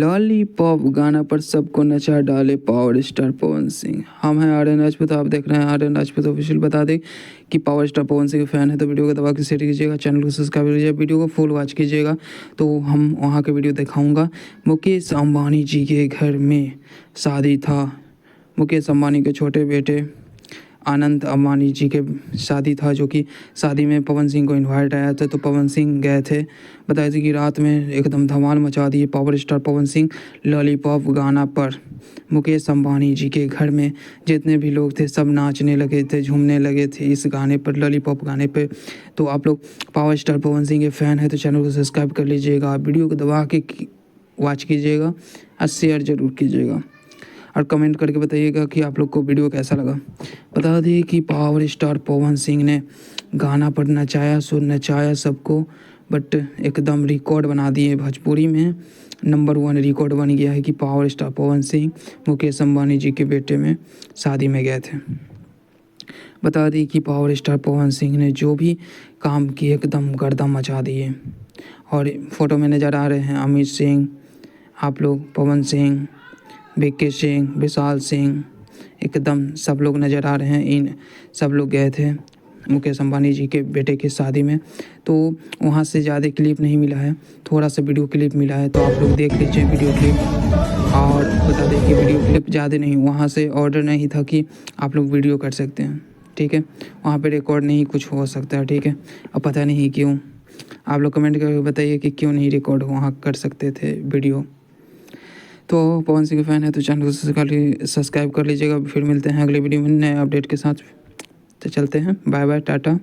Lollipop गाना पर सबको नचा डाले पावर स्टार पवन सिंह। हम हैं आर्यन राजपूत, आप देख रहे हैं आर्यन राजपूत ऑफिशियल। बता दें कि पावर स्टार पवन सिंह के फैन है तो वीडियो को दबा के शेयर कीजिएगा, चैनल को सब्सक्राइब कीजिएगा, वीडियो को फुल वॉच कीजिएगा तो हम वहाँ के वीडियो दिखाऊंगा। मुकेश अंबानी जी के घर में शादी था। मुकेश अंबानी के छोटे बेटे आनंद अंबानी जी के शादी था, जो कि शादी में पवन सिंह को इनवाइट आया था तो पवन सिंह गए थे। बताया था कि रात में एकदम धमाल मचा दिए power star Pawan Singh lollipop गाना पर। मुकेश अंबानी जी के घर में जितने भी लोग थे सब नाचने लगे थे, झूमने लगे थे इस गाने पर, लॉलीपॉप गाने पे। तो आप लोग पावर स्टार पवन सिंह के फ़ैन है तो चैनल को सब्सक्राइब कर लीजिएगा, वीडियो को दबा के वॉच कीजिएगा और शेयर ज़रूर कीजिएगा और कमेंट करके बताइएगा कि आप लोग को वीडियो कैसा लगा। बता दें कि पावर स्टार पवन सिंह ने गाना पर नचाया सबको, बट एकदम रिकॉर्ड बना दिए। भोजपुरी में नंबर 1 रिकॉर्ड बन गया है कि पावर स्टार पवन सिंह मुकेश अंबानी जी के बेटे में शादी में गए थे। बता दें कि पावर स्टार पवन सिंह ने जो भी काम किए एकदम गर्दा मचा दिए। और फोटो में नज़र आ रहे हैं अमित सिंह, आप लोग पवन सिंह, विक्की सिंह, विशाल सिंह, एकदम सब लोग नज़र आ रहे हैं। इन सब लोग गए थे मुकेश अंबानी जी के बेटे की शादी में। तो वहाँ से ज़्यादा क्लिप नहीं मिला है, थोड़ा सा वीडियो क्लिप मिला है, तो आप लोग देख लीजिए वीडियो क्लिप। और बता दें कि वीडियो क्लिप ज़्यादा नहीं, वहाँ से ऑर्डर नहीं था कि आप लोग वीडियो कर सकते हैं, ठीक है। वहाँ पे रिकॉर्ड नहीं कुछ हो सकता है, ठीक है। अब पता नहीं क्यों, आप लोग कमेंट करके बताइए कि क्यों नहीं रिकॉर्ड वहाँ कर सकते थे वीडियो। तो पवन सिंह के फैन है तो चैनल को सब्सक्राइब कर लीजिएगा। फिर मिलते हैं अगले वीडियो में नए अपडेट के साथ। तो चलते हैं, बाय बाय, टाटा।